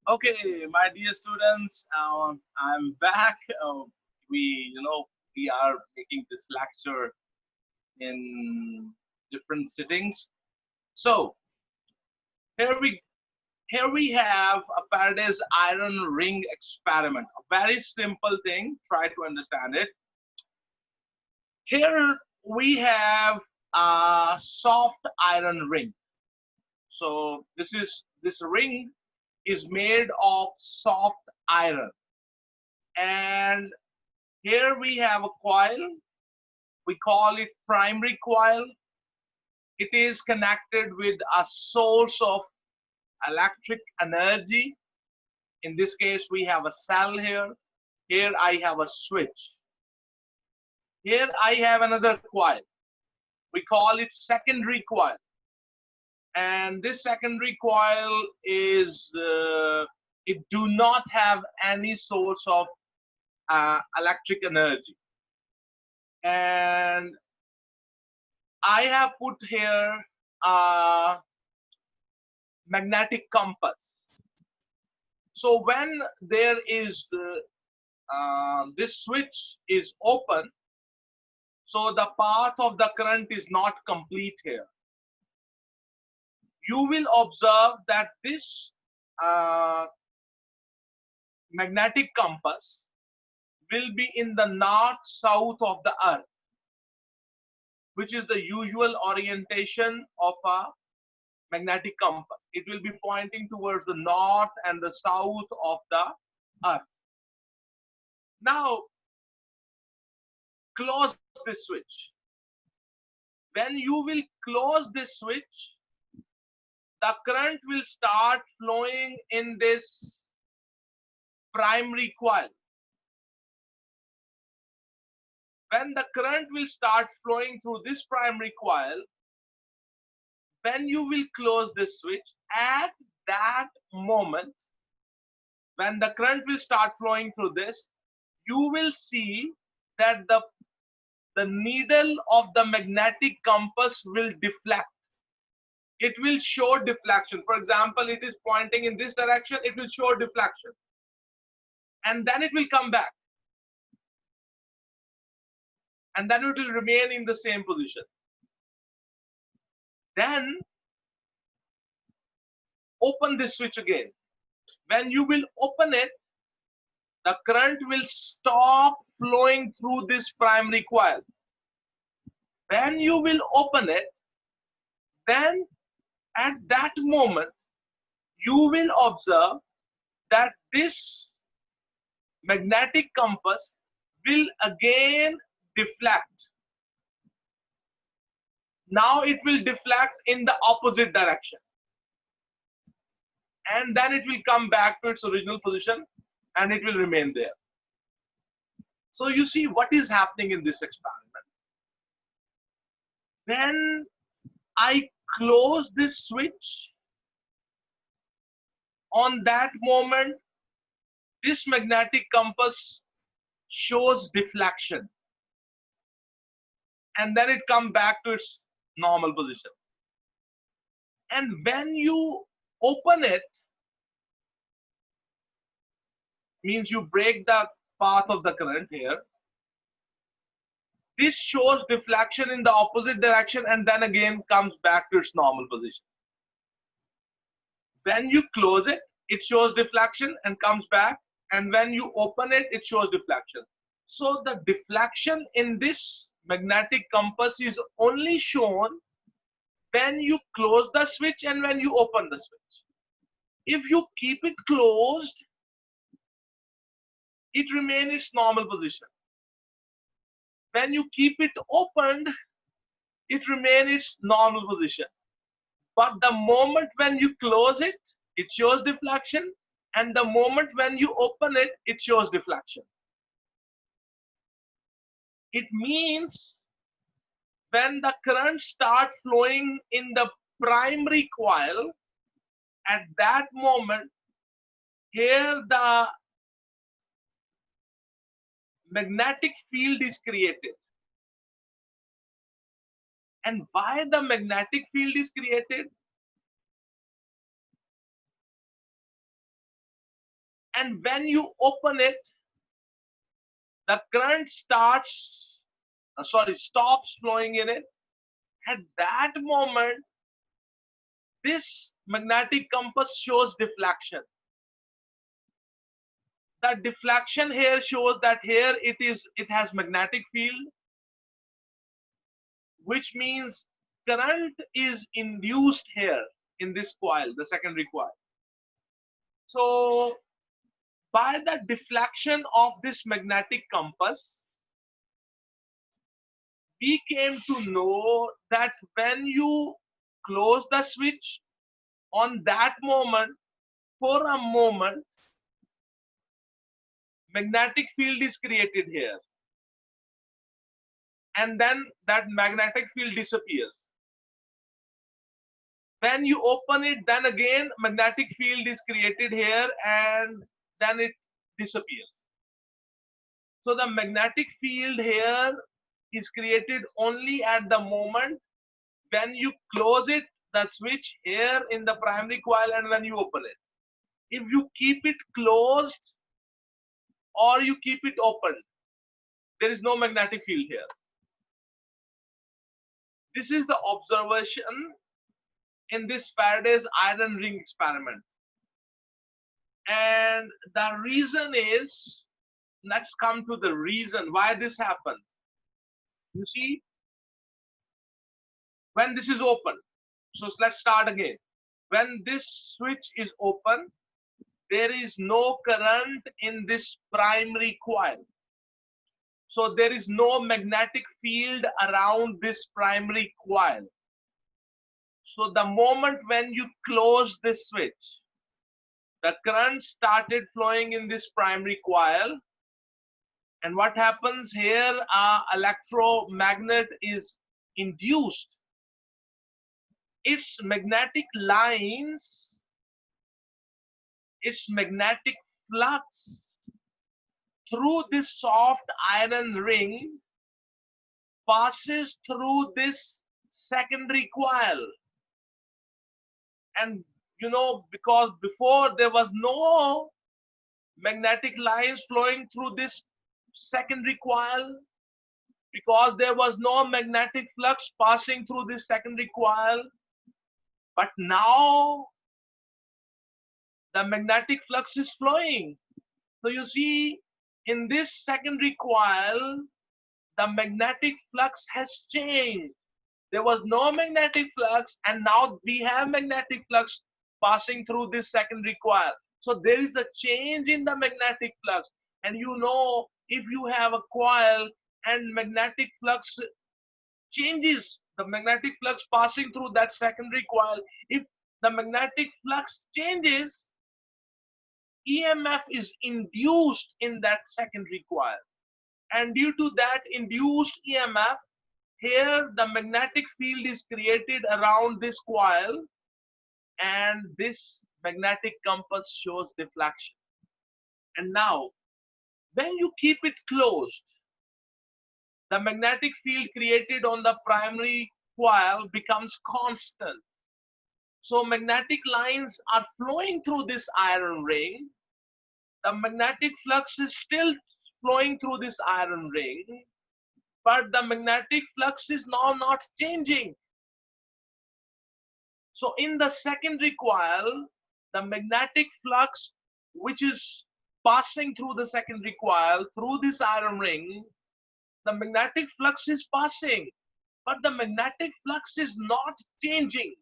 Okay, my dear students, I'm back. We are making this lecture in different sittings. So here we here we have a Faraday's iron ring experiment. A very simple thing. Try to understand it. Here we have a soft iron ring. So this ring is made of soft iron, and here we have a coil. We call it primary coil. It is connected with a source of electric energy. In this case, we have a cell here. Here I have a switch. Here I have another coil. We call it secondary coil. And this secondary coil is, it do not have any source of electric energy. And I have put here a magnetic compass. So when there is this switch is open, so the path of the current is not complete here. You will observe that this uh, magnetic compass will be in the north south of the earth, which is the usual orientation of a magnetic compass. It will be pointing towards the north and the south of the earth. Now close this switch. When you will close this switch, the current will start flowing in this primary coil. When the current will start flowing through this primary coil, when you will close this switch, at that moment, when the current will start flowing through this, you will see that the needle of the magnetic compass will deflect. It will show deflection. For example, it is pointing in this direction, it will show deflection. And then it will come back. And then it will remain in the same position. Then open this switch again. When you will open it, the current will stop flowing through this primary coil. When you will open it, then at that moment, you will observe that this magnetic compass will again deflect. Now it will deflect in the opposite direction. And then it will come back to its original position and it will remain there. So you see what is happening in this experiment. When I close this switch, on that moment, this magnetic compass shows deflection. And then it comes back to its normal position. And when you open it, means you break the path of the current here. This shows deflection in the opposite direction and then again comes back to its normal position. When you close it, it shows deflection and comes back, and when you open it, it shows deflection. So the deflection in this magnetic compass is only shown when you close the switch and when you open the switch. If you keep it closed, it remains its normal position. When you keep it opened, it remains its normal position. But the moment when you close it, it shows deflection, and the moment when you open it, it shows deflection. It means when the current starts flowing in the primary coil, at that moment, here the magnetic field is created. And why the magnetic field is created? And when you open it, the current stops flowing in it. At that moment, this magnetic compass shows deflection. That deflection here shows that here it has magnetic field, which means current is induced here in this coil, the secondary coil. So by the deflection of this magnetic compass, we came to know that when you close the switch, on that moment, for a moment, magnetic field is created here, and then that magnetic field disappears. When you open it, then again magnetic field is created here, and then it disappears. So the magnetic field here is created only at the moment when you close it, the switch here in the primary coil, and when you open it. If you keep it closed or you keep it open, there is no magnetic field here. This is the observation in this Faraday's iron ring experiment. And the reason is, let's come to the reason why this happened. You see, when this is open, so let's start again. When this switch is open, there is no current in this primary coil. So there is no magnetic field around this primary coil. So the moment when you close this switch, the current started flowing in this primary coil. And what happens here, electromagnet is induced. Its magnetic lines, its magnetic flux through this soft iron ring passes through this secondary coil. And you know, because before there was no magnetic lines flowing through this secondary coil, because there was no magnetic flux passing through this secondary coil. But now the magnetic flux is flowing. So you see, in this secondary coil, the magnetic flux has changed. There was no magnetic flux, and now we have magnetic flux passing through this secondary coil. So there is a change in the magnetic flux. And you know, if you have a coil and magnetic flux changes, the magnetic flux passing through that secondary coil, if the magnetic flux changes, EMF is induced in that secondary coil. And due to that induced EMF, here the magnetic field is created around this coil, and this magnetic compass shows deflection. And now, when you keep it closed, the magnetic field created on the primary coil becomes constant. So magnetic lines are flowing through this iron ring. The magnetic flux is still flowing through this iron ring, but the magnetic flux is now not changing. So in the secondary coil, the magnetic flux, which is passing through the secondary coil, through this iron ring, the magnetic flux is passing, but the magnetic flux is not changing.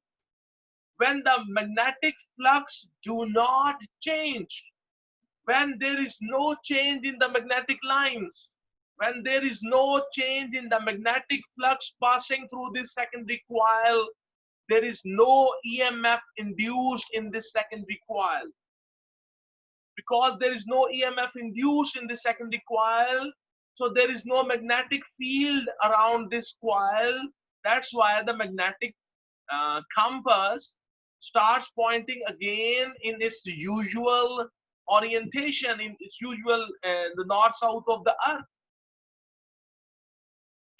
When the magnetic flux do not change, when there is no change in the magnetic lines, when there is no change in the magnetic flux passing through this secondary coil, there is no EMF induced in this secondary coil. Because there is no EMF induced in the secondary coil, so there is no magnetic field around this coil. That's why the magnetic compass starts pointing again in its usual orientation, in its usual the north-south of the earth.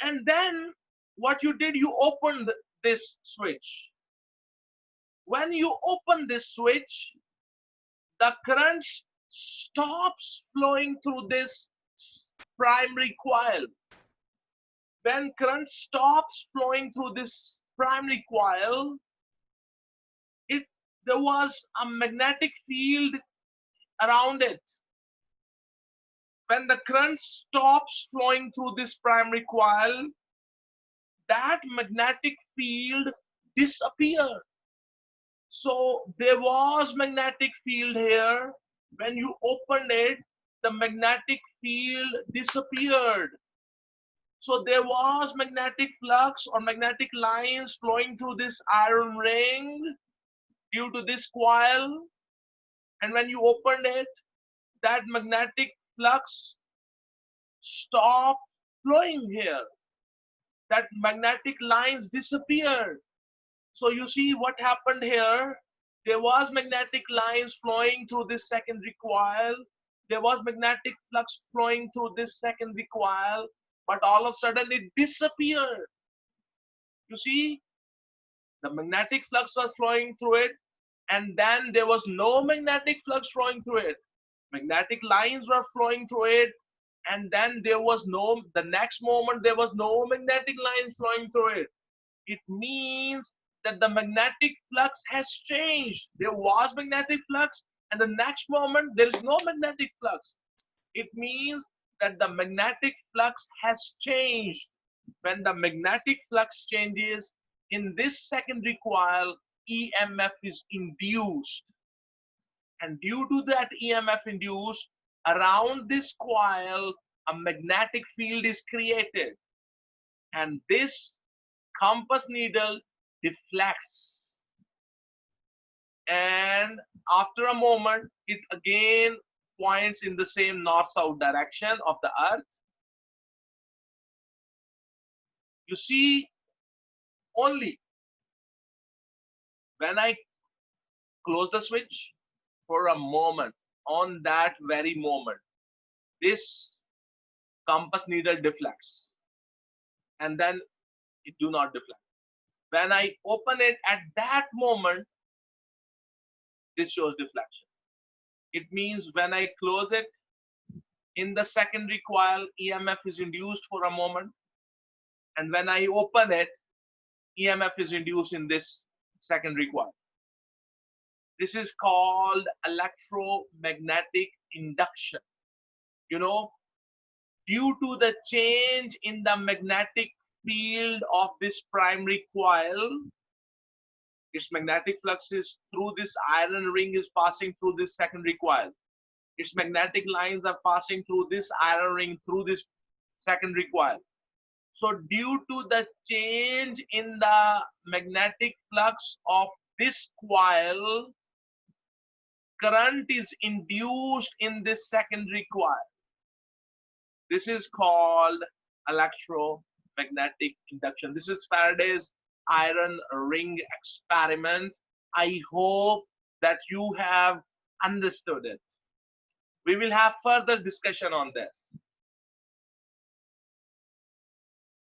And then what you did, you opened this switch. When you open this switch, the current stops flowing through this primary coil. When current stops flowing through this primary coil, there was a magnetic field around it. When the current stops flowing through this primary coil, that magnetic field disappeared. So there was magnetic field here. When you opened it, the magnetic field disappeared. So there was magnetic flux or magnetic lines flowing through this iron ring due to this coil. And when you opened it, that magnetic flux stopped flowing here. That magnetic lines disappeared. So you see what happened here. There was magnetic lines flowing through this secondary coil. There was magnetic flux flowing through this secondary coil, but all of a sudden it disappeared. You see, the magnetic flux was flowing through it, and then there was no magnetic flux flowing through it. Magnetic lines were flowing through it, and then there was no, the next moment there was no magnetic lines flowing through it. It means that the magnetic flux has changed. There was magnetic flux, and the next moment there is no magnetic flux. It means that the magnetic flux has changed. When the magnetic flux changes in this secondary coil, EMF is induced. And due to that EMF induced, around this coil, a magnetic field is created. And this compass needle deflects. And after a moment, it again points in the same north-south direction of the earth. You see, only when I close the switch for a moment, on that very moment, this compass needle deflects, and then it do not deflect. When I open it at that moment, this shows deflection. It means when I close it in the secondary coil, EMF is induced for a moment, and when I open it, EMF is induced in this secondary coil. This is called electromagnetic induction. You know, due to the change in the magnetic field of this primary coil, its magnetic flux is through this iron ring is passing through this secondary coil. Its magnetic lines are passing through this iron ring through this secondary coil. So due to the change in the magnetic flux of this coil, current is induced in this secondary coil. This is called electromagnetic induction. This is Faraday's iron ring experiment. I hope that you have understood it. We will have further discussion on this.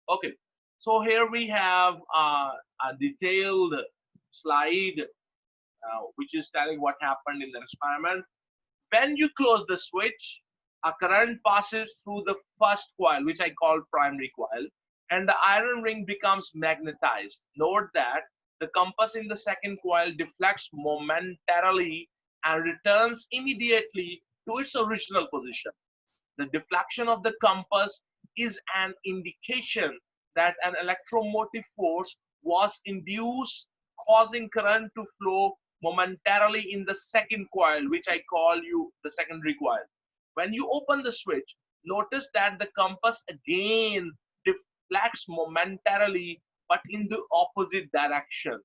Okay, so here we have a detailed slide which is telling what happened in the experiment. When you close the switch, a current passes through the first coil, which I call primary coil, and the iron ring becomes magnetized. Note that the compass in the second coil deflects momentarily and returns immediately to its original position. The deflection of the compass is an indication that an electromotive force was induced, causing current to flow momentarily in the second coil, which I call you the secondary coil. When you open the switch, notice that the compass again deflects momentarily, but in the opposite direction.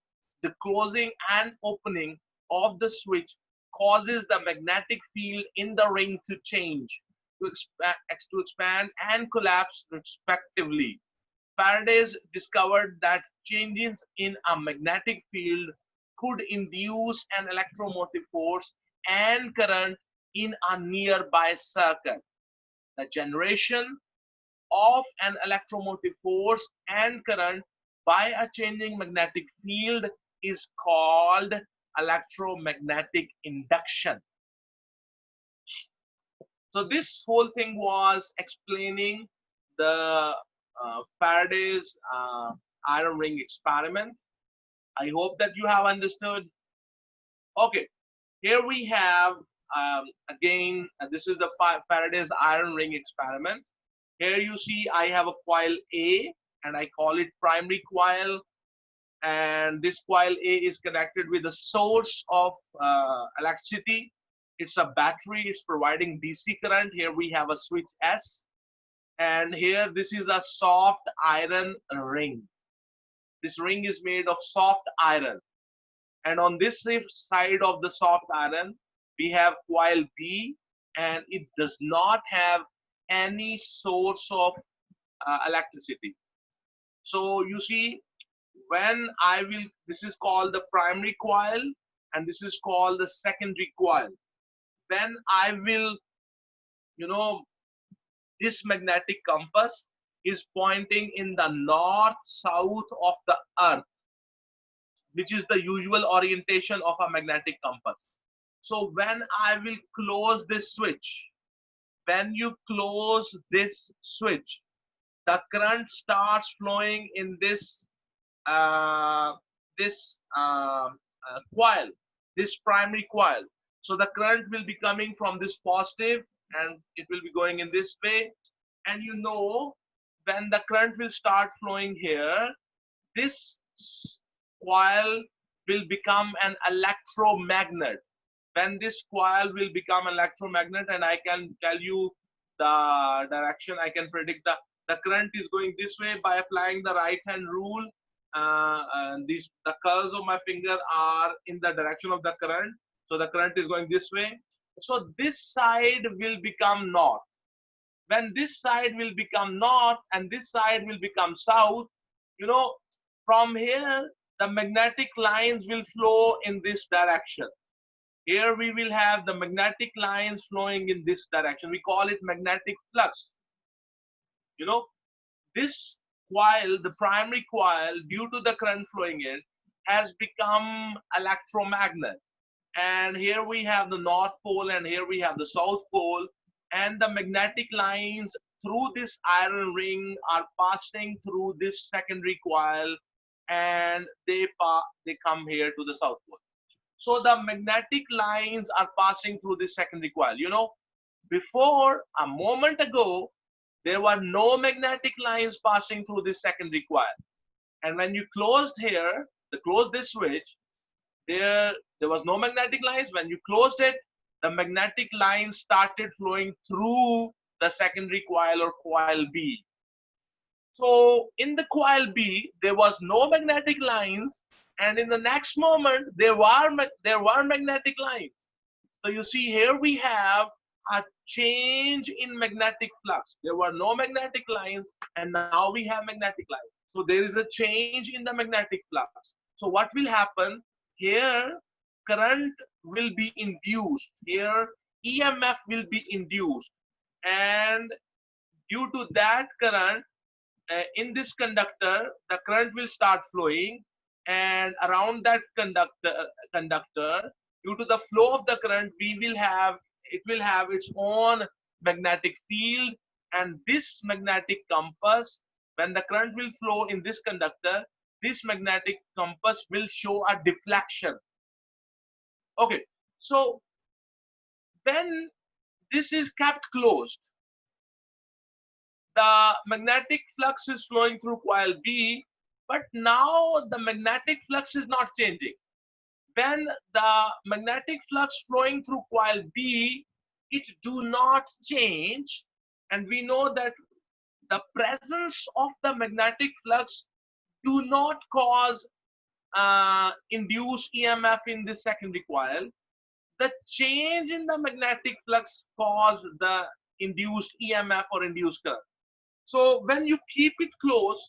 The closing and opening of the switch causes the magnetic field in the ring to change, to expand and collapse respectively. Faraday discovered that changes in a magnetic field could induce an electromotive force and current in a nearby circuit. The generation of an electromotive force and current by a changing magnetic field is called electromagnetic induction. So this whole thing was explaining the Faraday's iron ring experiment. I hope that you have understood. Okay, here we have again, this is the Faraday's iron ring experiment. Here you see I have a coil A and I call it primary coil, and this coil A is connected with the source of electricity. It's a battery, it's providing DC current. Here we have a switch S, and here this is a soft iron ring. This ring is made of soft iron, and on this side of the soft iron we have coil B, and it does not have any source of electricity. So you see, when I will, this is called the primary coil and this is called the secondary coil. When I will, you know, this magnetic compass is pointing in the north south of the earth, which is the usual orientation of a magnetic compass. So when I will close this switch, when you close this switch, the current starts flowing in this uh, coil, this primary coil. So the current will be coming from this positive and it will be going in this way. And you know, when the current will start flowing here, this coil will become an electromagnet. When this coil will become electromagnet, and I can tell you the direction, I can predict the current is going this way by applying the right hand rule. And these, the curves of my finger are in the direction of the current, so the current is going this way. So this side will become north. When this side will become north and this side will become south, you know, from here the magnetic lines will flow in this direction. Here we will have the magnetic lines flowing in this direction. We call it magnetic flux. You know, this coil, the primary coil, due to the current flowing in, has become electromagnet. And here we have the north pole and here we have the south pole, and the magnetic lines through this iron ring are passing through this secondary coil, and they come here to the south pole. So the magnetic lines are passing through this secondary coil. You know, before a moment ago, there were no magnetic lines passing through this secondary coil. And when you closed here, close this switch, there was no magnetic lines. When you closed it, the magnetic lines started flowing through the secondary coil or coil B. So in the coil B, there was no magnetic lines, and in the next moment, there were magnetic lines. So you see here we have a change in magnetic flux. There were no magnetic lines, and now we have magnetic lines. So there is a change in the magnetic flux. So what will happen here? Current will be induced. Here EMF will be induced, and due to that current, in this conductor, the current will start flowing, and around that conductor, due to the flow of the current, it will have its own magnetic field, and this magnetic compass, when the current will flow in this conductor, this magnetic compass will show a deflection. Okay, so when this is kept closed, the magnetic flux is flowing through coil B, but now the magnetic flux is not changing. When the magnetic flux flowing through coil B, it do not change, and we know that the presence of the magnetic flux do not cause induced EMF in this secondary coil. The change in the magnetic flux cause the induced EMF or induced current. So when you keep it closed,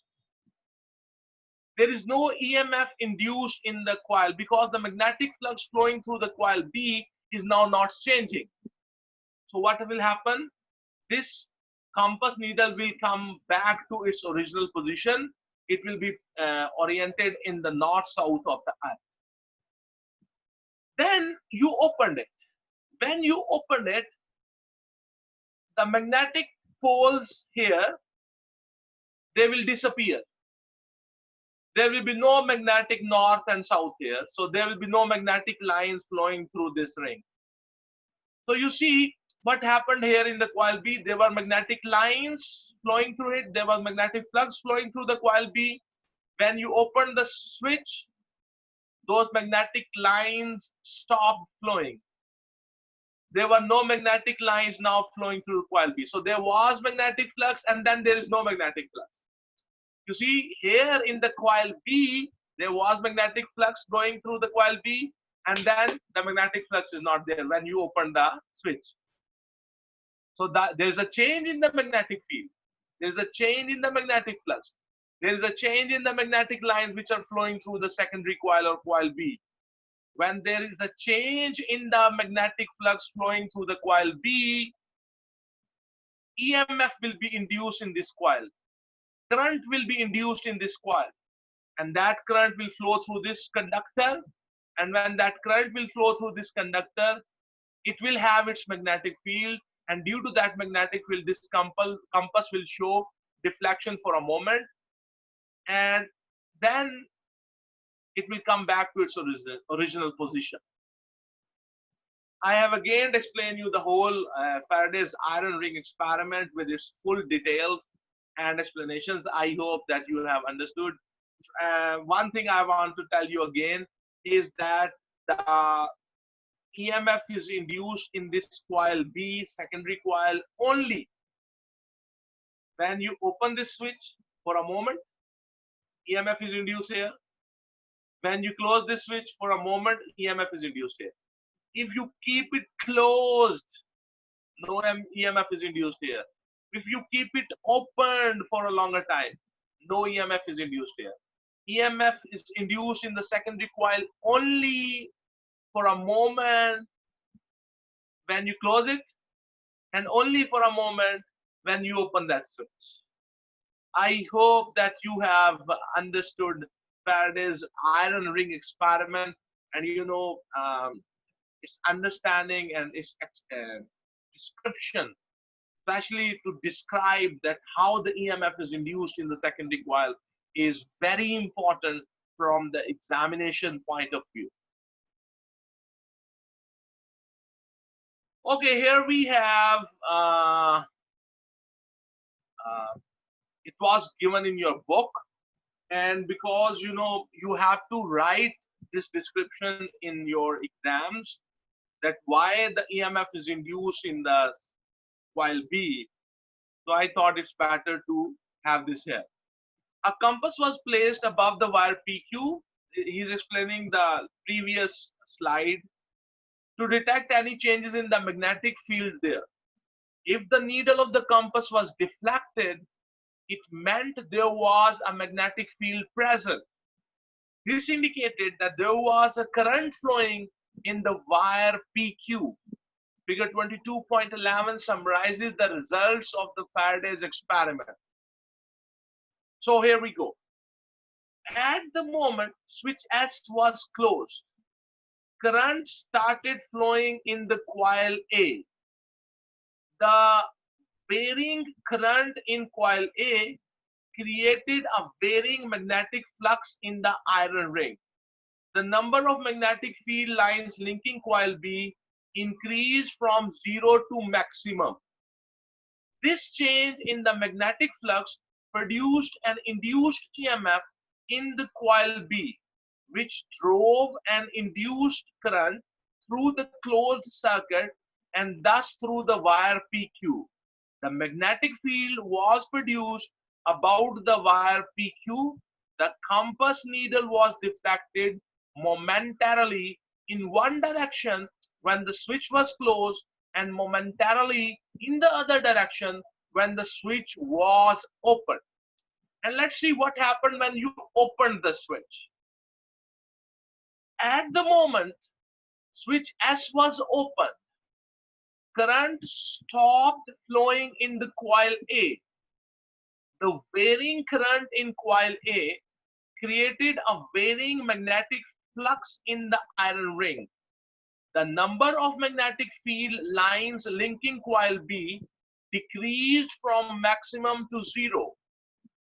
there is no EMF induced in the coil because the magnetic flux flowing through the coil B is now not changing. So what will happen? This compass needle will come back to its original position. It will be oriented in the north-south of the earth. Then you opened it. When you open it, the magnetic poles here, they will disappear. There will be no magnetic north and south here. So there will be no magnetic lines flowing through this ring. So you see what happened here in the coil B. There were magnetic lines flowing through it. There was magnetic flux flowing through the coil B. When you open the switch, those magnetic lines stopped flowing. There were no magnetic lines now flowing through coil B. So there was magnetic flux and then there is no magnetic flux. You see here in the coil B, there was magnetic flux going through the coil B, and then the magnetic flux is not there when you open the switch. So that there is a change in the magnetic field. There is a change in the magnetic flux. There is a change in the magnetic lines which are flowing through the secondary coil or coil B. When there is a change in the magnetic flux flowing through the coil B, EMF will be induced in this coil. Current will be induced in this coil, and that current will flow through this conductor. And when that current will flow through this conductor, it will have its magnetic field, and due to that magnetic field, this compass will show deflection for a moment, and then it will come back to its original position. I have again explained you the whole Faraday's iron ring experiment with its full details and explanations. I hope that you have understood. One thing I want to tell you again is that the EMF is induced in this coil B, secondary coil, only when you open this switch for a moment. EMF is induced here. When you close this switch for a moment, EMF is induced here. If you keep it closed, no EMF is induced here. If you keep it opened for a longer time, no EMF is induced here. EMF is induced in the secondary coil only for a moment when you close it, and only for a moment when you open that switch. I hope that you have understood Faraday's iron ring experiment, and you know its understanding and its description, especially to describe that how the EMF is induced in the secondary coil, is very important from the examination point of view. Okay, here we have, it was given in your book, and because you know you have to write this description in your exams, that why the EMF is induced in the coil B. So I thought it's better to have this here. A compass was placed above the wire PQ. He's explaining the previous slide, to detect any changes in the magnetic field there. If the needle of the compass was deflected, it meant there was a magnetic field present. This indicated that there was a current flowing in the wire PQ. Figure 22.11 summarizes the results of the Faraday's experiment. So here we go. At the moment switch S was closed, current started flowing in the coil A. The varying current in coil A created a varying magnetic flux in the iron ring. The number of magnetic field lines linking coil B increased from 0 to maximum. This change in the magnetic flux produced an induced EMF in the coil B, which drove an induced current through the closed circuit and thus through the wire PQ. The magnetic field was produced about the wire PQ. The compass needle was deflected momentarily in one direction when the switch was closed, and momentarily in the other direction when the switch was open. And let's see what happened when you opened the switch. At the moment switch S was open, current stopped flowing in the coil A. The varying current in coil A created a varying magnetic flux in the iron ring. The number of magnetic field lines linking coil B decreased from maximum to zero.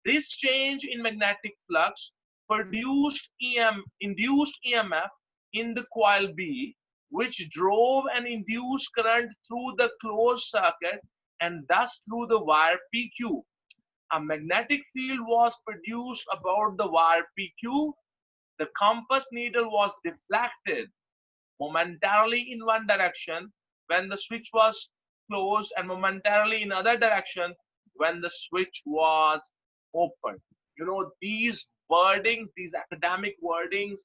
This change in magnetic flux induced EMF in the coil B, which drove an induced current through the closed circuit and thus through the wire PQ. A magnetic field was produced about the wire PQ. The compass needle was deflected momentarily in one direction when the switch was closed and momentarily in other direction when the switch was open. You know, these wordings, these academic wordings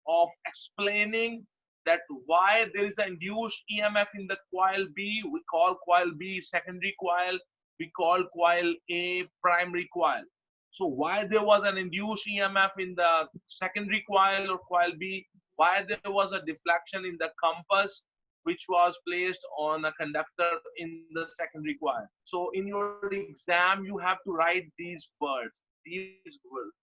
of explaining that why there is an induced EMF in the coil B, we call coil B secondary coil, we call coil A primary coil. So why there was an induced EMF in the secondary coil or coil B, why there was a deflection in the compass which was placed on a conductor in the secondary coil. So in your exam, you have to write these words.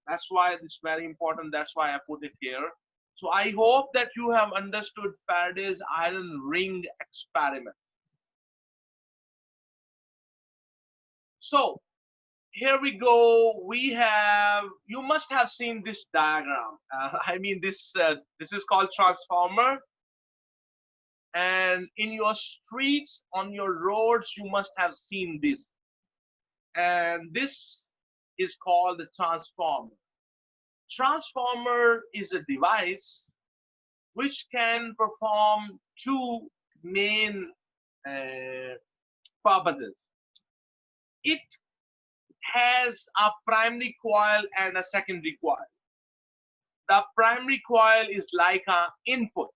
That's why it's very important. That's why I put it here. So I hope that you have understood Faraday's iron ring experiment. So here we go. You must have seen this diagram. I mean, this is called transformer. And in your streets, on your roads, you must have seen this. And this is called the transformer. Transformer is a device which can perform two main purposes. It has a primary coil and a secondary coil. The primary coil is like an input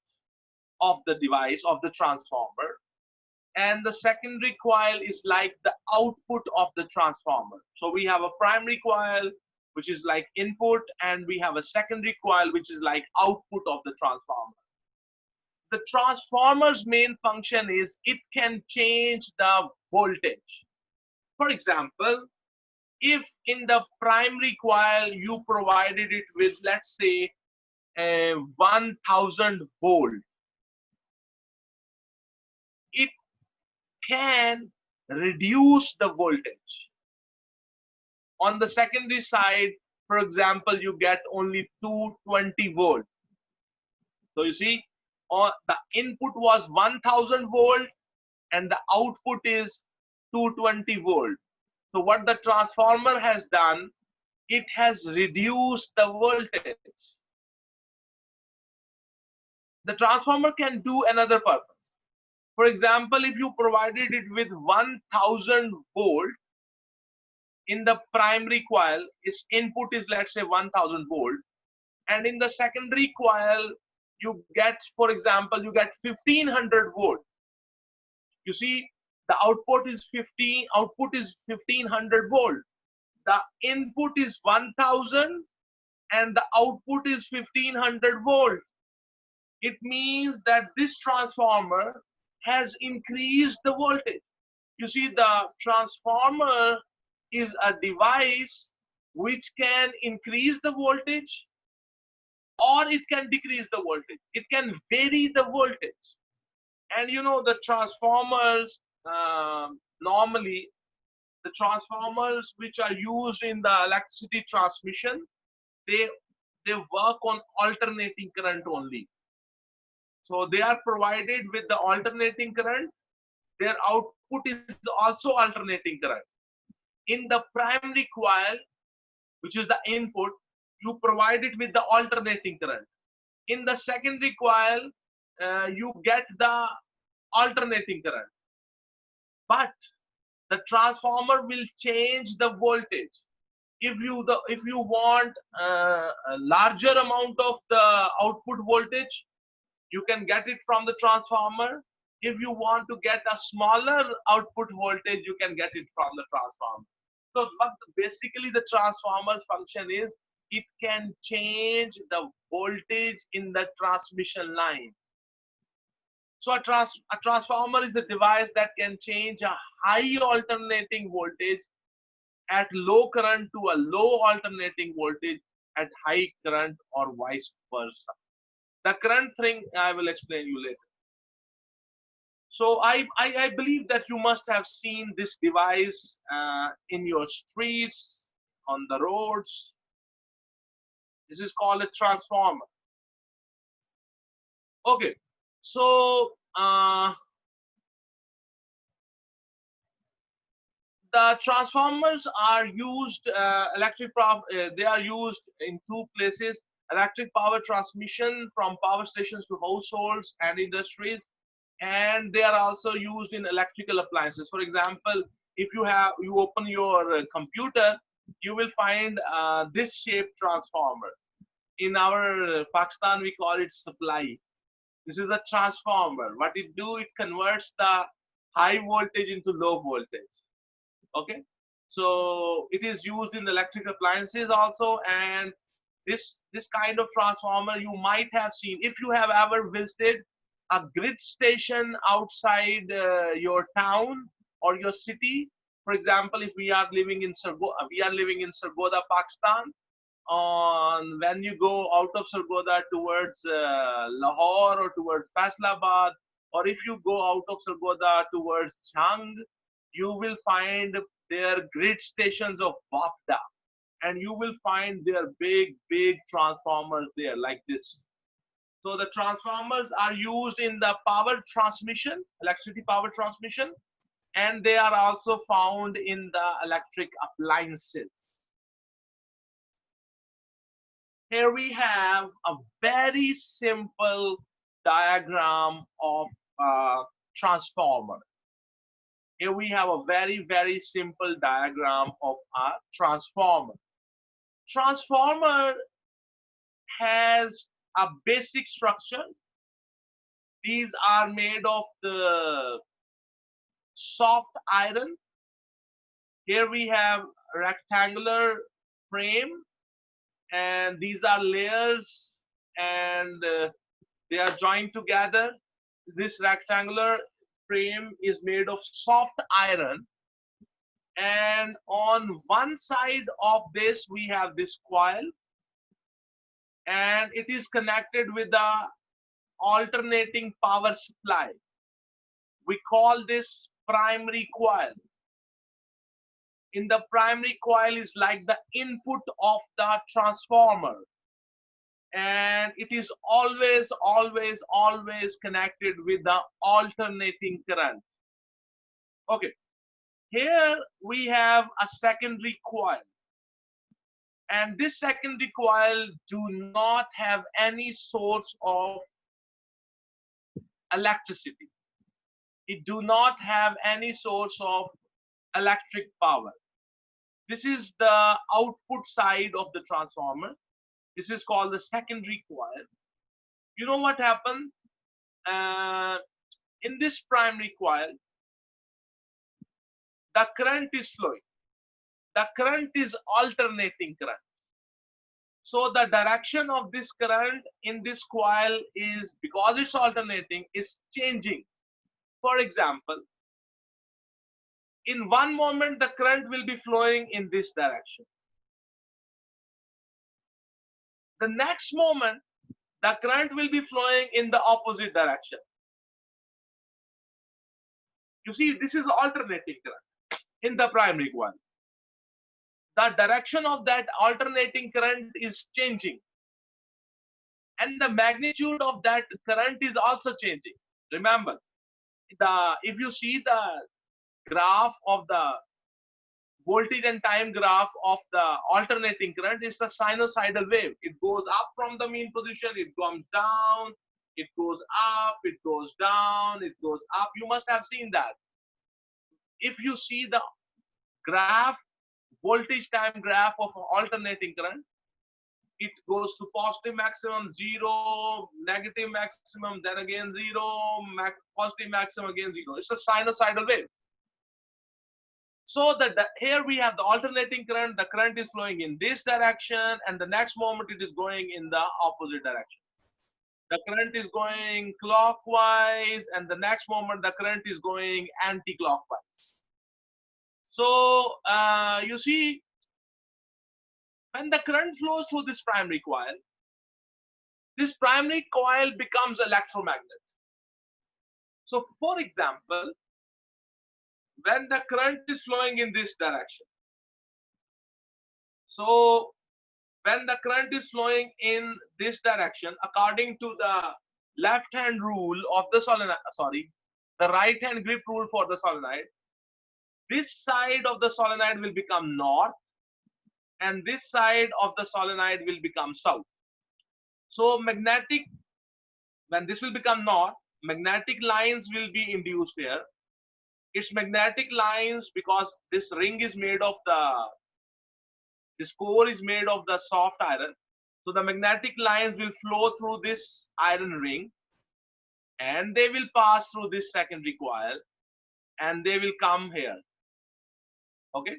of the device, of the transformer, and the secondary coil is like the output of the transformer. So we have a primary coil which is like input, and we have a secondary coil which is like output of the transformer. The transformer's main function is it can change the voltage. For example, if in the primary coil you provided it with, let's say, 1000 volt, it can reduce the voltage. On the secondary side, for example, you get only 220 volt. So you see, the input was 1000 volt and the output is 220 volt. So what the transformer has done, it has reduced the voltage. The transformer can do another purpose. For example, if you provided it with 1000 volt in the primary coil, its input is, let's say, 1000 volt, and in the secondary coil you get, for example, you get 1500 volt. You see, the output is 1500 volt. The input is 1000 and the output is 1500 volt. It means that this transformer has increased the voltage. You see, the transformer is a device which can increase the voltage or it can decrease the voltage. It can vary the voltage. And you know, the transformers, normally the transformers which are used in the electricity transmission, they work on alternating current only. So they are provided with the alternating current. Their output is also alternating current. In the primary coil, which is the input, you provide it with the alternating current. In the secondary coil, you get the alternating current. But the transformer will change the voltage. If you want a larger amount of the output voltage, you can get it from the transformer. If you want to get a smaller output voltage, you can get it from the transformer. So what basically the transformer's function is, it can change the voltage in the transmission line. So a transformer is a device that can change a high alternating voltage at low current to a low alternating voltage at high current, or vice versa. The current thing I will explain you later. So I believe that you must have seen this device in your streets, on the roads. This is called a transformer. Okay, so the transformers are used, they are used in two places: electric power transmission from power stations to households and industries, and they are also used in electrical appliances. For example, if you open your computer, you will find this shaped transformer. In our Pakistan, we call it supply. This is a transformer. What it do, it converts the high voltage into low voltage. Okay, so it is used in electric appliances also. And this kind of transformer you might have seen if you have ever visited a grid station outside your town or your city. For example, if we are living in Sargodha, Pakistan. On when you go out of Sargodha towards Lahore or towards Faisalabad, or if you go out of Sargodha towards Chang, you will find their grid stations of Wafda, and you will find their big transformers there like this. So the transformers are used in the power transmission, electricity power transmission, and they are also found in the electric appliances. Here we have a very simple diagram of a transformer. Here we have a very simple diagram of a transformer. Transformer has a basic structure. These are made of the soft iron. Here we have a rectangular frame, and these are layers, and they are joined together. This rectangular frame is made of soft iron, and on one side of this we have this coil, and it is connected with the alternating power supply. We call this primary coil. In the primary coil is like the input of the transformer, and it is always connected with the alternating current. Okay, here we have a secondary coil, and this secondary coil do not have any source of electricity. It do not have any source of electric power. This is the output side of the transformer. This is called the secondary coil. You know what happened? In this primary coil, the current is flowing. The current is alternating current. So the direction of this current in this coil is, because it's alternating, it's changing. For example, in one moment, the current will be flowing in this direction. The next moment, the current will be flowing in the opposite direction. You see, this is alternating current in the primary coil. The direction of that alternating current is changing, and the magnitude of that current is also changing. Remember, if you see the graph of the voltage and time graph of the alternating current, it's a sinusoidal wave. It goes up from the mean position, it comes down, it goes up, it goes down, it goes up. You must have seen that. If you see the graph, voltage time graph of alternating current, it goes to positive maximum, 0, negative maximum, then again 0, positive maximum, again 0. It's a sinusoidal wave. So here we have the alternating current. The current is flowing in this direction, and the next moment it is going in the opposite direction. The current is going clockwise, and the next moment the current is going anti-clockwise. So you see, when the current flows through this primary coil becomes electromagnet. So for example, when the current is flowing in this direction, so when the current is flowing in this direction, according to the left hand rule of the solenoid, sorry, the right hand grip rule for the solenoid, this side of the solenoid will become north and this side of the solenoid will become south. So magnetic, when this will become north, magnetic lines will be induced here. It's magnetic lines because this ring is made of this core is made of the soft iron. So the magnetic lines will flow through this iron ring and they will pass through this secondary coil and they will come here. Okay.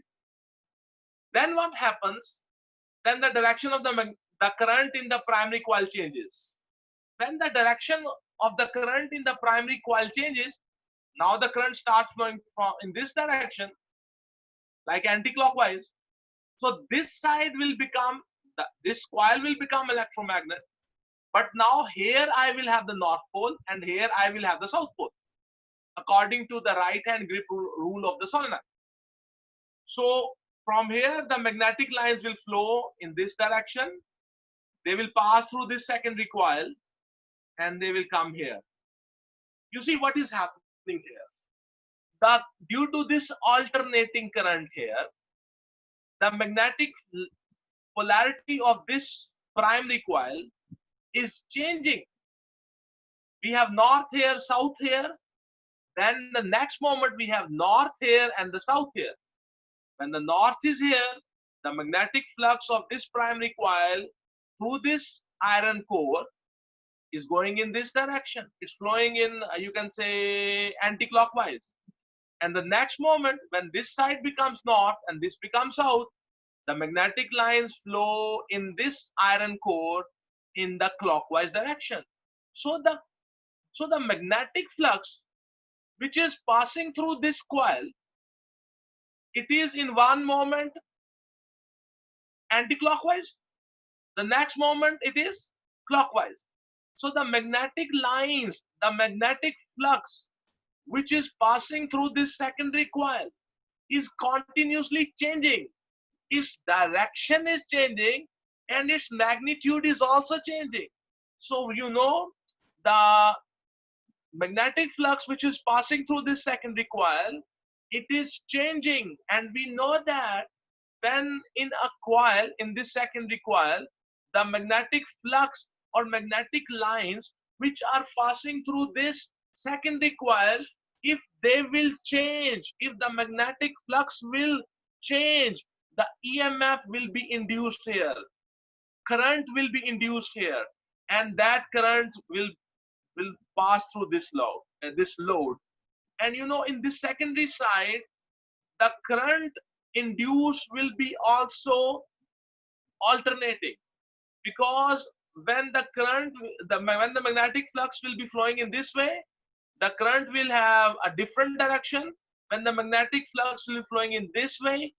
Then what happens? Then the direction of the current in the primary coil changes. When the direction of the current in the primary coil changes, now the current starts flowing from in this direction, like anti-clockwise. So this side will become, this coil will become electromagnet. But now here I will have the north pole and here I will have the south pole, according to the right hand grip rule of the solenoid. So from here, the magnetic lines will flow in this direction. They will pass through this secondary coil and they will come here. You see what is happening here? Due to this alternating current here, the magnetic polarity of this primary coil is changing. We have north here, south here. Then the next moment we have north here and the south here. When the north is here, the magnetic flux of this primary coil through this iron core is going in this direction. It's flowing in, you can say, anti-clockwise. And the next moment, when this side becomes north and this becomes south, the magnetic lines flow in this iron core in the clockwise direction. So the magnetic flux which is passing through this coil, it is in one moment anti-clockwise, the next moment it is clockwise. So the magnetic lines, the magnetic flux which is passing through this secondary coil is continuously changing. Its direction is changing and its magnitude is also changing. So you know the magnetic flux which is passing through this secondary coil, it is changing, and we know that when in a coil, in this secondary coil, the magnetic flux or magnetic lines which are passing through this secondary coil, if they will change, if the magnetic flux will change, the EMF will be induced here, current will be induced here, and that current will pass through this load. And you know, in this secondary side, the current induced will be also alternating, because when the current, when the magnetic flux will be flowing in this way, the current will have a different direction. When the magnetic flux will be flowing in this way,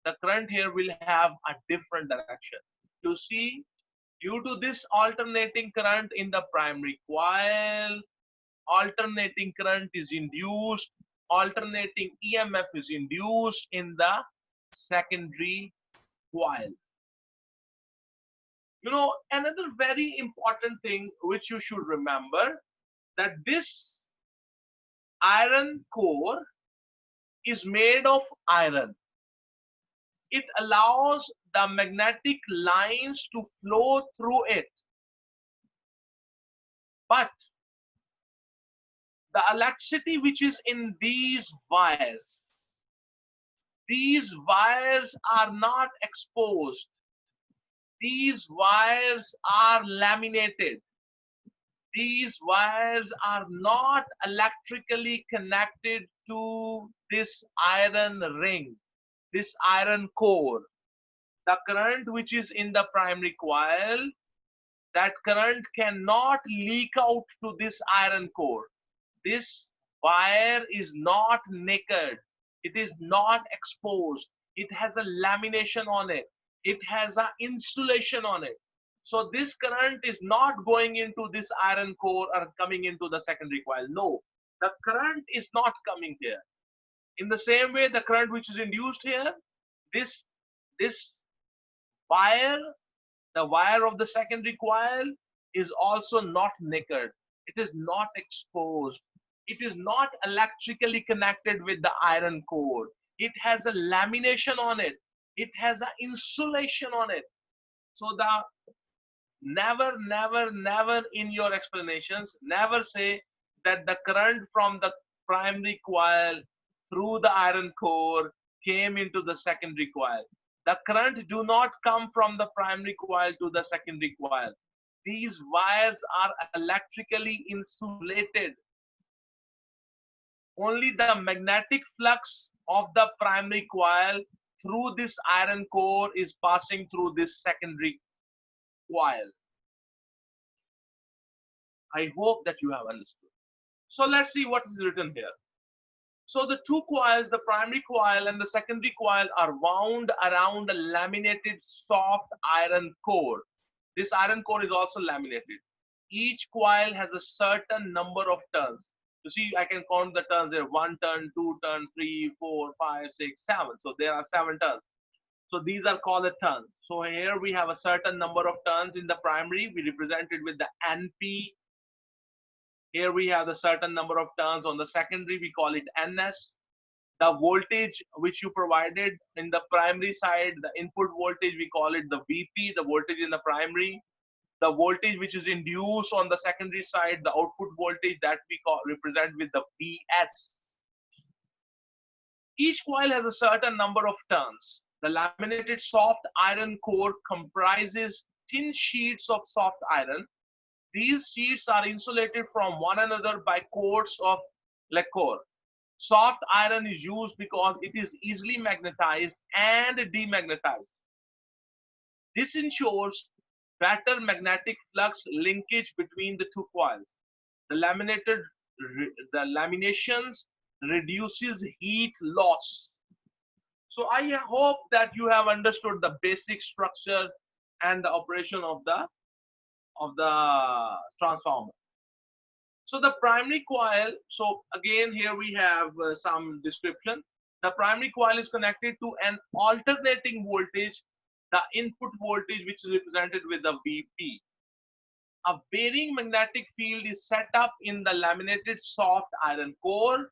the current here will have a different direction. You see, due to this alternating current in the primary coil, alternating current is induced, alternating EMF is induced in the secondary coil. You know, another very important thing which you should remember, that this iron core is made of iron. It allows the magnetic lines to flow through it. But the electricity which is in these wires are not exposed. These wires are laminated. These wires are not electrically connected to this iron ring, this iron core. The current which is in the primary coil, that current cannot leak out to this iron core. This wire is not naked. It is not exposed. It has a lamination on it. It has an insulation on it. So this current is not going into this iron core or coming into the secondary coil. No, the current is not coming here. In the same way, the current which is induced here, this this wire, the wire of the secondary coil is also not naked. It is not exposed. It is not electrically connected with the iron core. It has a lamination on it. It has an insulation on it. So the never, never, never in your explanations, never say that the current from the primary coil through the iron core came into the secondary coil. The current do not come from the primary coil to the secondary coil. These wires are electrically insulated. Only the magnetic flux of the primary coil through this iron core is passing through this secondary coil. I hope that you have understood. So let's see what is written here. So the two coils, the primary coil and the secondary coil, are wound around a laminated soft iron core. This iron core is also laminated. Each coil has a certain number of turns. You see, I can count the turns there: 1 turn, 2 turn, 3, 4, 5, 6, 7. So there are 7 turns. So these are called a turn. So here we have a certain number of turns in the primary. We represent it with the NP. Here we have a certain number of turns on the secondary. We call it NS. The voltage which you provided in the primary side, the input voltage, we call it the VP, the voltage in the primary. The voltage which is induced on the secondary side, the output voltage, that we represent with the VS. Each coil has a certain number of turns. The laminated soft iron core comprises thin sheets of soft iron. These sheets are insulated from one another by cores of lacquer. Soft iron is used because it is easily magnetized and demagnetized. This ensures better magnetic flux linkage between the two coils. The laminations reduces heat loss. So I hope that you have understood the basic structure and the operation of the transformer. So the primary coil, so again here we have some description. The primary coil is connected to an alternating voltage, the input voltage, which is represented with the VP. A varying magnetic field is set up in the laminated soft iron core.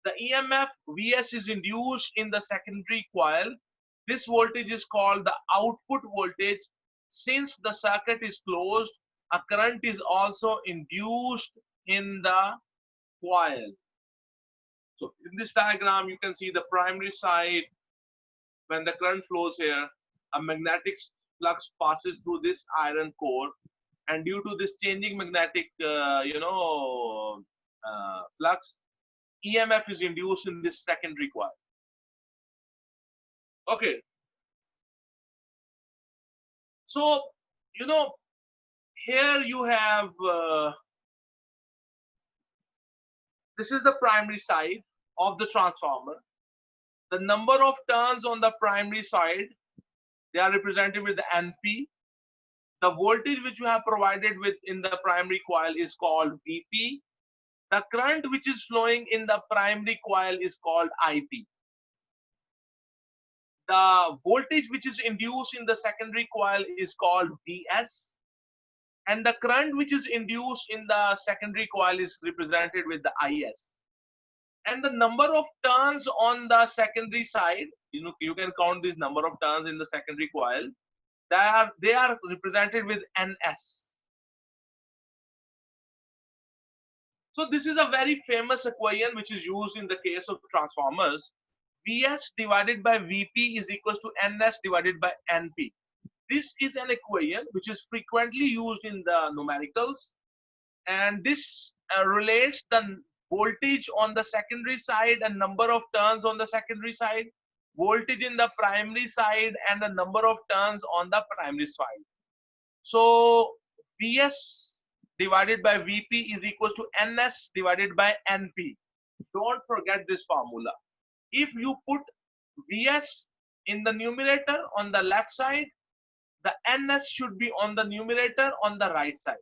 The EMF Vs is induced in the secondary coil. This voltage is called the output voltage. Since the circuit is closed, a current is also induced in the coil. So in this diagram, you can see the primary side. When the current flows here, a magnetic flux passes through this iron core, and due to this changing magnetic, flux, EMF is induced in this secondary coil. Okay. So, here you have, this is the primary side of the transformer. The number of turns on the primary side, they are represented with the NP. The voltage which you have provided with in the primary coil is called VP. The current which is flowing in the primary coil is called IP. The voltage which is induced in the secondary coil is called VS. And the current which is induced in the secondary coil is represented with the IS. And the number of turns on the secondary side, you can count this number of turns in the secondary coil. They are represented with NS. So this is a very famous equation which is used in the case of transformers. Vs divided by Vp is equals to Ns divided by Np. This is an equation which is frequently used in the numericals, and this relates the voltage on the secondary side and number of turns on the secondary side, voltage in the primary side, and the number of turns on the primary side. So Vs divided by Vp is equals to Ns divided by Np. Don't forget this formula. If you put Vs in the numerator on the left side the NS should be on the numerator on the right side,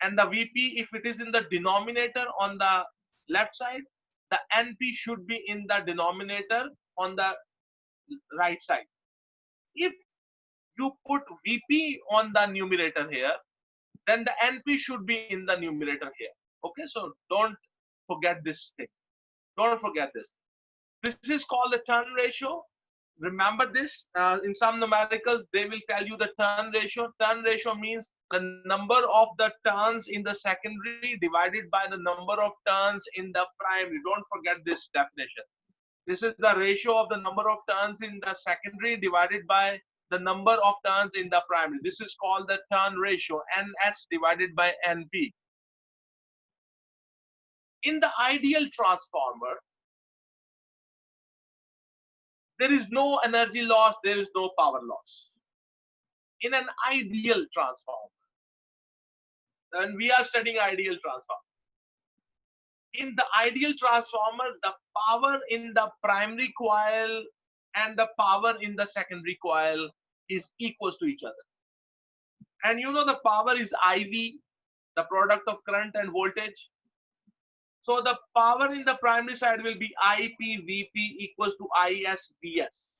and the VP, if it is in the denominator on the left side, the NP should be in the denominator on the right side. If you put VP on the numerator here, then the NP should be in the numerator here. Okay, so don't forget this thing. Don't forget this. This is called the turn ratio. Remember this. In some numericals, they will tell you the turn ratio. Turn ratio means the number of the turns in the secondary divided by the number of turns in the primary. Don't forget this definition. This is the ratio of the number of turns in the secondary divided by the number of turns in the primary. This is called the turn ratio, NS divided by NP. In the ideal transformer, there is no energy loss, there is no power loss. In an ideal transformer, and we are studying ideal transformer. In the ideal transformer, the power in the primary coil and the power in the secondary coil is equals to each other. And you know the power is IV, the product of current and voltage. So the power in the primary side will be IPVP equals to ISVS.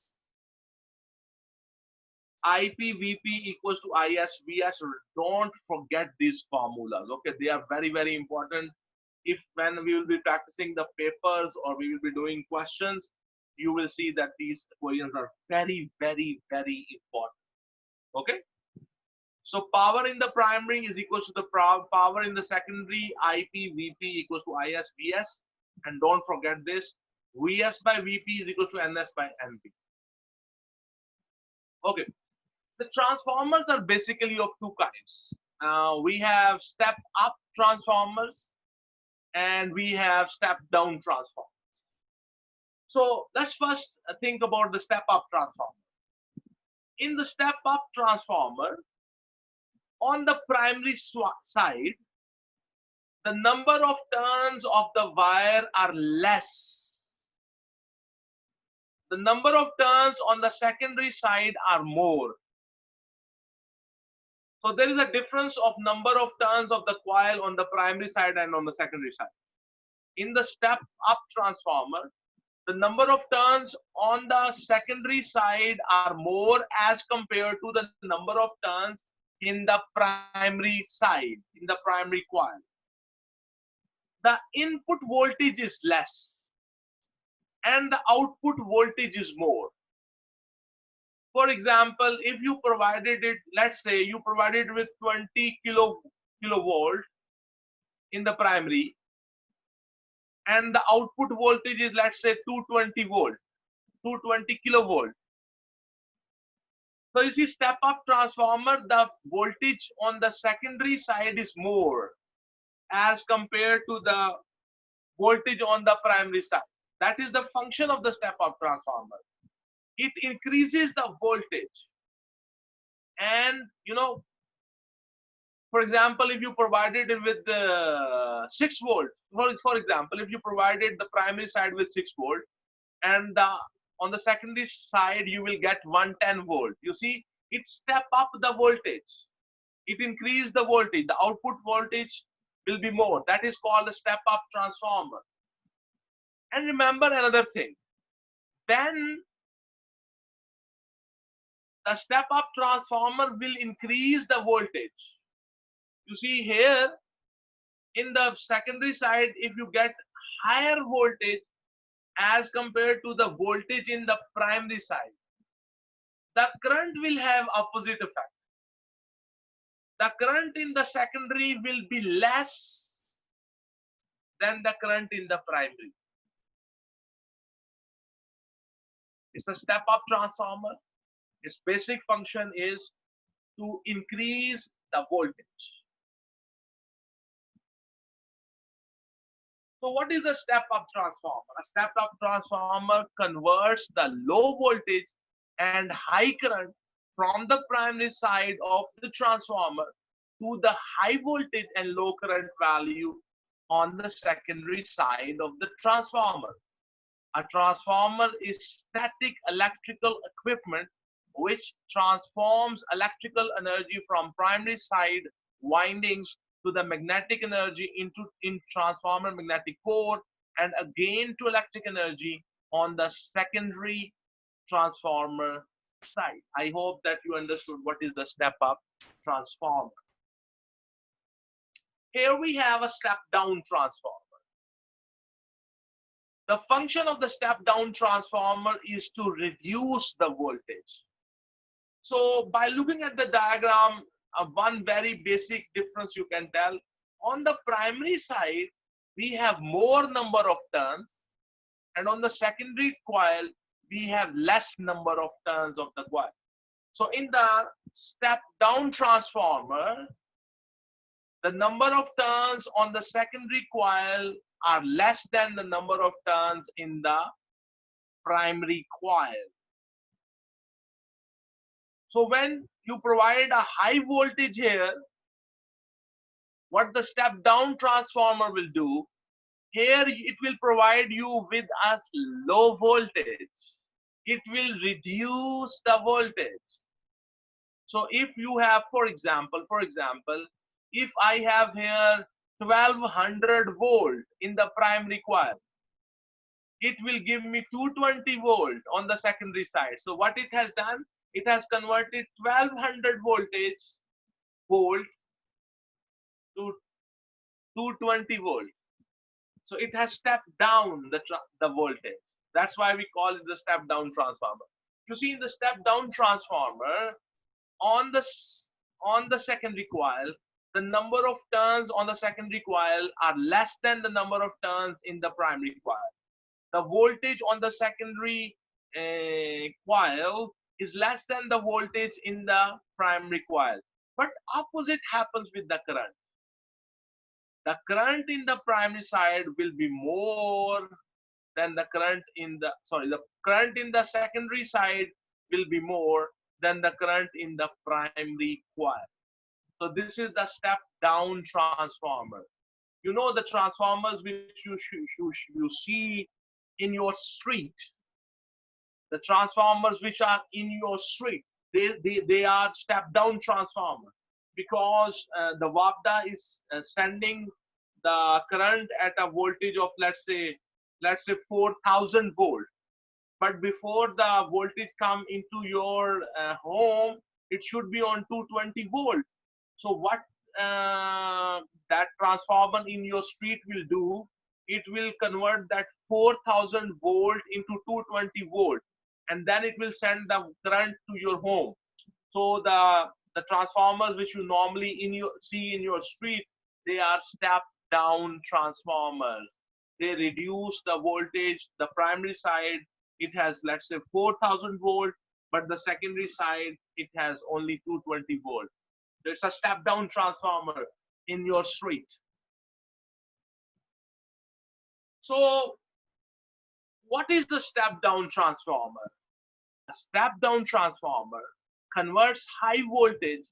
IPVP equals to ISVS. Don't forget these formulas. Okay, they are very, very important. If when we will be practicing the papers or we will be doing questions, you will see that these equations are very, very, very important. Okay. So power in the primary is equals to the power in the secondary, IPVP equals to ISVS. And don't forget this, VS by VP is equal to NS by NP. Okay. The transformers are basically of two kinds. We have step up transformers and we have step down transformers. So let's first think about the step up transformer. In the step up transformer, on the primary side, the number of turns of the wire are less. The number of turns on the secondary side are more. So there is a difference of number of turns of the coil on the primary side and on the secondary side. In the step up transformer, the number of turns on the secondary side are more as compared to the number of turns in the primary side, in the primary coil. The input voltage is less and the output voltage is more. For example, if you provided it, let's say you provided with 20 kilovolt in the primary and the output voltage is, let's say, 220 volt, 220 kilovolt. So you see, step up transformer, the voltage on the secondary side is more as compared to the voltage on the primary side. That is the function of the step up transformer. It increases the voltage. And you know, for example, if you provided it with the 6 volts, for example, if you provided the primary side with 6 volt and on the secondary side you will get 110 volt. You see, it step up the voltage. It increase the voltage. The output voltage will be more. That is called a step up transformer. And remember another thing. Then the step up transformer will increase the voltage. You see here in the secondary side, if you get higher voltage as compared to the voltage in the primary side, the current will have opposite effect. The current in the secondary will be less than the current in the primary. It's a step up transformer. Its basic function is to increase the voltage. So what is a step up transformer? A step up transformer converts the low voltage and high current from the primary side of the transformer to the high voltage and low current value on the secondary side of the transformer. A transformer is static electrical equipment which transforms electrical energy from primary side windings to the magnetic energy in transformer magnetic core, and again to electric energy on the secondary transformer side. I hope that you understood what is the step up transformer. Here we have a step down transformer. The function of the step down transformer is to reduce the voltage. So by looking at the diagram, one very basic difference you can tell. On the primary side, we have more number of turns, and on the secondary coil, we have less number of turns of the coil. So in the step down transformer, the number of turns on the secondary coil are less than the number of turns in the primary coil. So when you provide a high voltage here, what the step down transformer will do, here it will provide you with a low voltage. It will reduce the voltage. So if you have, for example, if I have here 1200 volt in the primary coil, it will give me 220 volt on the secondary side. So what it has done, it has converted 1200 volt to 220 volt. So it has stepped down the voltage. That's why we call it the step down transformer. You see, in the step down transformer, on the secondary coil, the number of turns on the secondary coil are less than the number of turns in the primary coil. The voltage on the secondary coil is less than the voltage in the primary coil. But opposite happens with the current. The current in the primary side will be more than the current in the, the current in the secondary side will be more than the current in the primary coil. So this is the step down transformer. You know the transformers which you see in your street. The transformers which are in your street, they are step down transformers, because the WAPDA is sending the current at a voltage of let's say 4000 volt. But before the voltage come into your home, it should be on 220 volt. So what that transformer in your street will do, it will convert that 4000 volt into 220 volt, and then it will send the current to your home. So the transformers which you normally see in your street, they are step down transformers. They reduce the voltage. The primary side, it has let's say 4000 volt, but the secondary side, it has only 220 volt. It's a step down transformer in your street. So what is the step down transformer? A step down transformer converts high voltage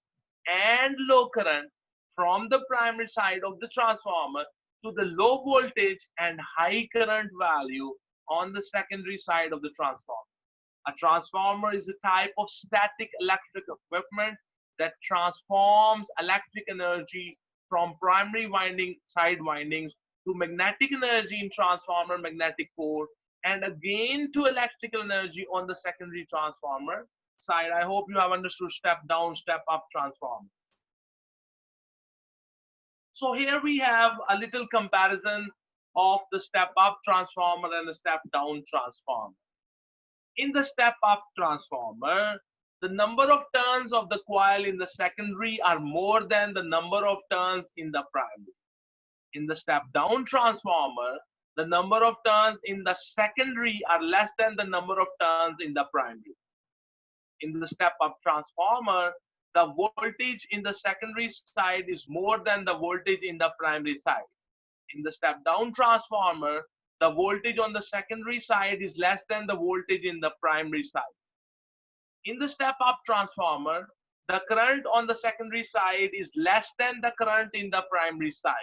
and low current from the primary side of the transformer to the low voltage and high current value on the secondary side of the transformer. A transformer is a type of static electric equipment that transforms electric energy from primary side windings to magnetic energy in transformer magnetic core, and again to electrical energy on the secondary transformer side. I hope you have understood step down, step up transformer. So here we have a little comparison of the step up transformer and the step down transformer. In the step up transformer, the number of turns of the coil in the secondary are more than the number of turns in the primary. In the step down transformer, the number of turns in the secondary are less than the number of turns in the primary. In the step up transformer, the voltage in the secondary side is more than the voltage in the primary side. In the step down transformer, the voltage on the secondary side is less than the voltage in the primary side. In the step up transformer, the current on the secondary side is less than the current in the primary side.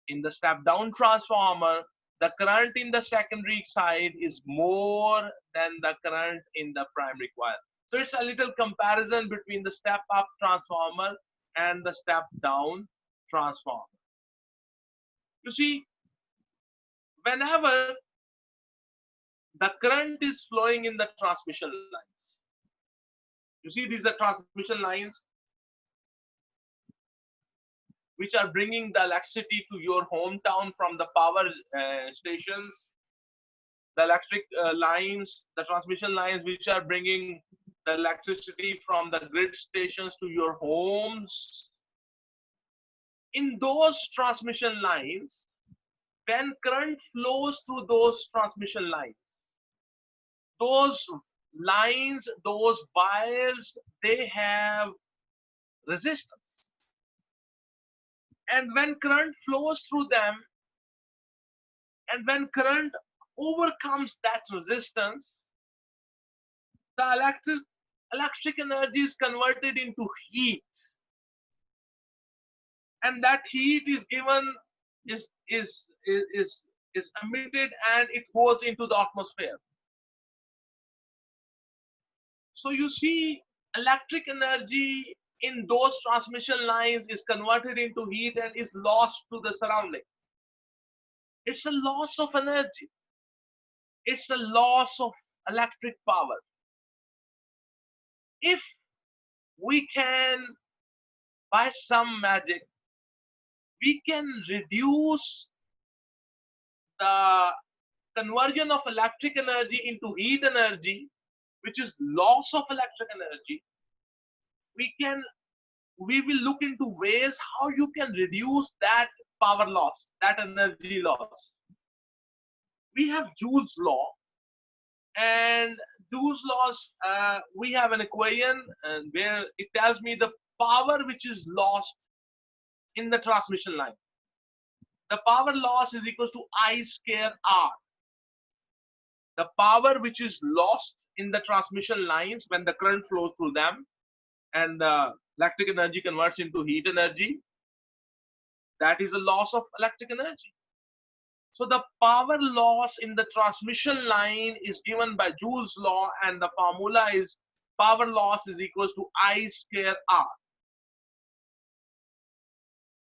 In the step down transformer, the current in the secondary side is more than the current in the primary coil. So it's a little comparison between the step up transformer and the step down transformer. You see, whenever the current is flowing in the transmission lines, you see these are transmission lines which are bringing the electricity to your hometown from the power stations, the electric lines, the transmission lines which are bringing the electricity from the grid stations to your homes. In those transmission lines, when current flows through those transmission lines, those wires, they have resistance. And when current flows through them, and when current overcomes that resistance, the electric energy is converted into heat. And that heat is given, is emitted, and it goes into the atmosphere. So you see, electric energy in those transmission lines is converted into heat and is lost to the surrounding. It's a loss of energy. It's a loss of electric power. If we can, by some magic, we can reduce the conversion of electric energy into heat energy, which is loss of electric energy, we will look into ways how you can reduce that power loss, that energy loss. We have Joule's law, and Joule's laws, we have an equation where it tells me the power which is lost in the transmission line. The power loss is equal to I square R. The power which is lost in the transmission lines when the current flows through them and the electric energy converts into heat energy, that is a loss of electric energy. So the power loss in the transmission line is given by Joule's law, and the formula is power loss is equal to I square R.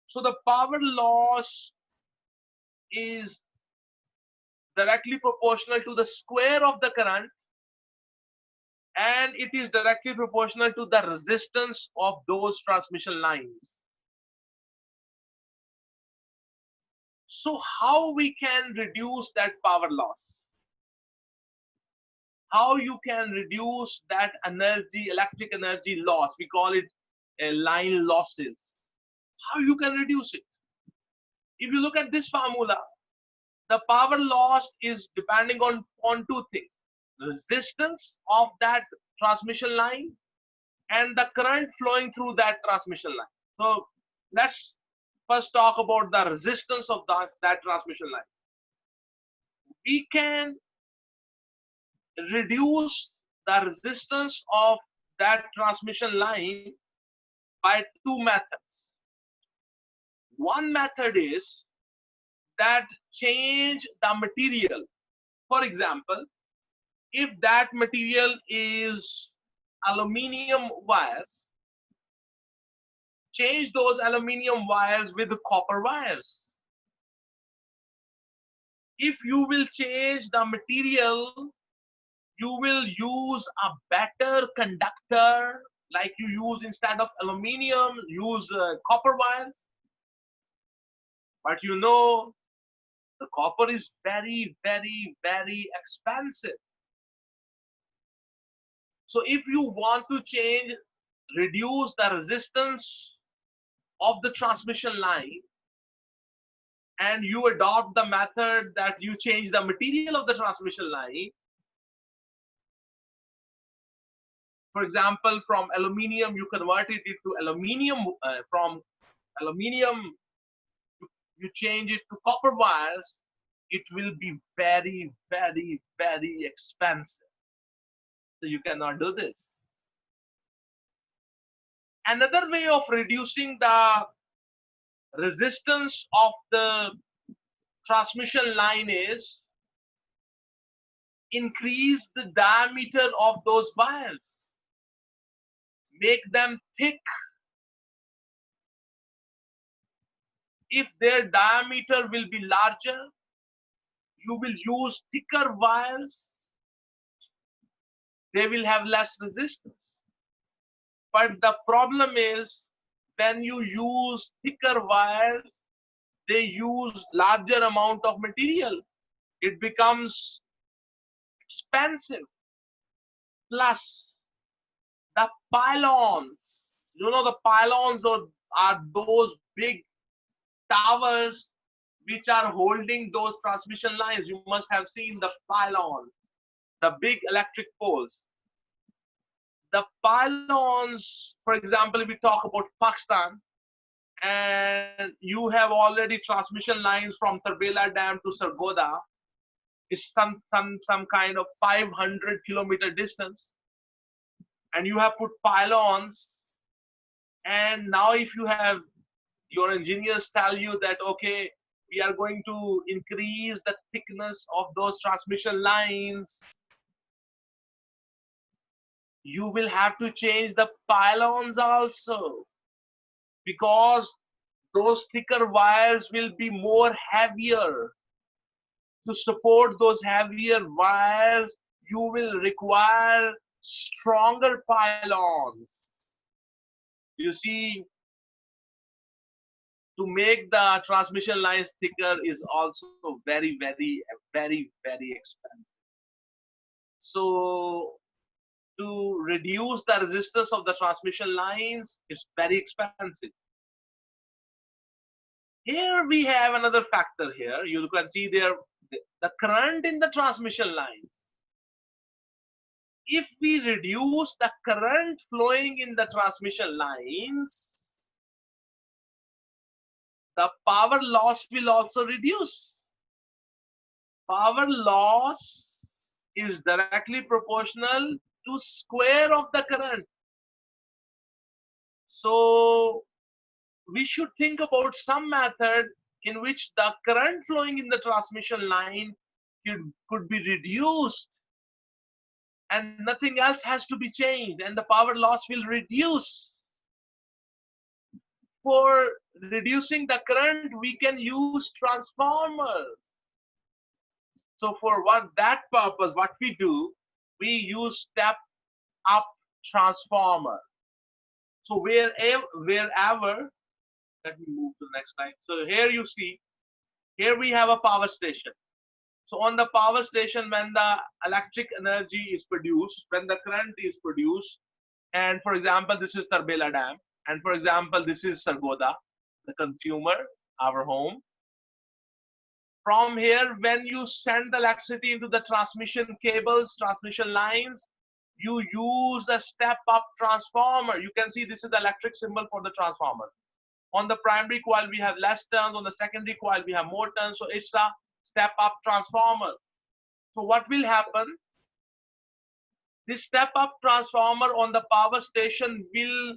So the power loss is directly proportional to the square of the current, and it is directly proportional to the resistance of those transmission lines. So how we can reduce that power loss? How you can reduce that energy, electric energy loss? We call it line losses. How you can reduce it? If you look at this formula, the power loss is depending on two things: resistance of that transmission line and the current flowing through that transmission line. So let's first talk about the resistance of that transmission line. We can reduce the resistance of that transmission line by two methods. One method is that change the material. For example, if that material is aluminium wires, change those aluminium wires with copper wires. If you will change the material, you will use a better conductor, like you use instead of aluminium, use copper wires. But you know, the copper is very, very, very expensive. So if you want to change, reduce the resistance of the transmission line, and you adopt the method that you change the material of the transmission line, for example, from aluminium, you convert it into aluminium, from aluminium, you change it to copper wires, it will be very, very, very expensive. So you cannot do this. Another way of reducing the resistance of the transmission line is increase the diameter of those wires. make them thick. If their diameter will be larger, you will use thicker wires. They will have less resistance. But the problem is when you use thicker wires, they use larger amount of material. It becomes expensive. Plus, the pylons, the pylons are those big towers which are holding those transmission lines. You must have seen the pylons, the big electric poles. The pylons, for example, if we talk about Pakistan, and you have already transmission lines from Tarbela Dam to Sargodha, is some kind of 500-kilometer distance, and you have put pylons. And now if you have your engineers tell you that, okay, we are going to increase the thickness of those transmission lines, you will have to change the pylons also, because those thicker wires will be more heavier. To support those heavier wires, you will require stronger pylons. You see, to make the transmission lines thicker is also very, very, very, very expensive. So to reduce the resistance of the transmission lines, it's very expensive. Here we have another factor here. You can see there the current in the transmission lines. If we reduce the current flowing in the transmission lines, the power loss will also reduce. Power loss is directly proportional to square of the current. So we should think about some method in which the current flowing in the transmission line could be reduced, and nothing else has to be changed, and the power loss will reduce. For reducing the current, we can use transformers. So for that purpose, what we do, we use step up transformer. So wherever, let me move to the next slide. So here you see, here we have a power station. So on the power station, when the electric energy is produced, when the current is produced, and for example, this is Tarbela Dam, and for example, this is Sargodha, the consumer, our home. From here, when you send the electricity into the transmission cables, transmission lines, you use a step-up transformer. You can see this is the electric symbol for the transformer. On the primary coil, we have less turns. On the secondary coil, we have more turns. So it's a step-up transformer. So what will happen? This step-up transformer on the power station will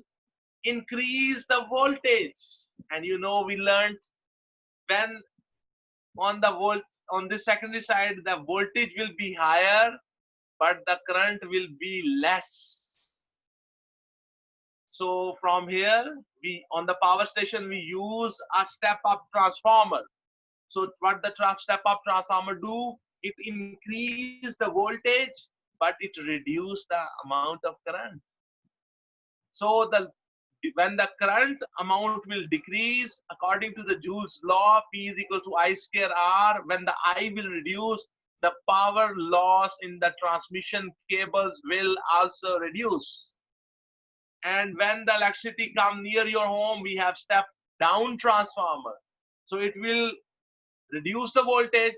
increase the voltage. And we learned when on the secondary side, the voltage will be higher, but the current will be less. So from here, on the power station, we use a step-up transformer. So what the step-up transformer do? It increase the voltage, but it reduce the amount of current. So when the current amount will decrease, according to the Joule's law, P is equal to I square R, when the I will reduce, the power loss in the transmission cables will also reduce. And when the electricity comes near your home, we have step down transformer. So it will reduce the voltage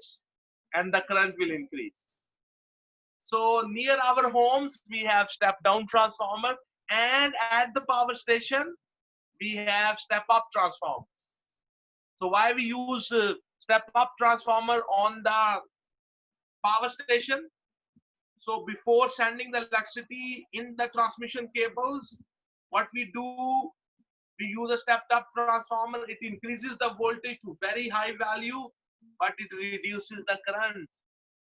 and the current will increase. So near our homes, we have step down transformer, and at the power station, we have step up transformers. So why we use step up transformer on the power station? So before sending the electricity in the transmission cables, what we do, we use a stepped up transformer. It increases the voltage to very high value, but it reduces the current.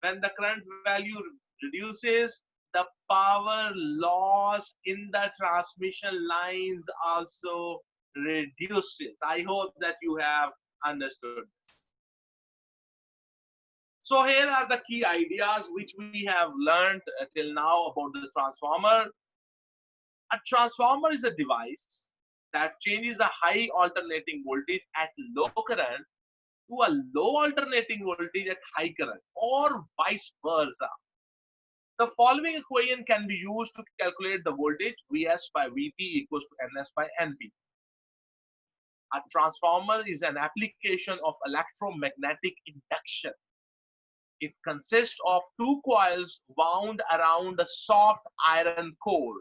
When the current value reduces, the power loss in the transmission lines also reduces. I hope that you have understood this. So here are the key ideas which we have learned till now about the transformer. A transformer is a device that changes a high alternating voltage at low current to a low alternating voltage at high current, or vice versa. The following equation can be used to calculate the voltage Vs by Vp equals to Ns by Np. A transformer is an application of electromagnetic induction. It consists of two coils wound around a soft iron core.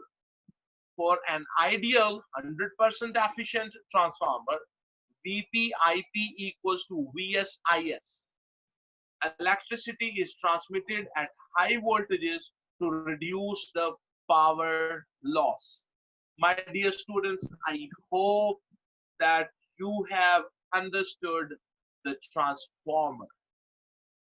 For an ideal 100% efficient transformer, VPIP equals to VSIS. Electricity is transmitted at high voltages to reduce the power loss. My dear students, I hope that you have understood the transformer.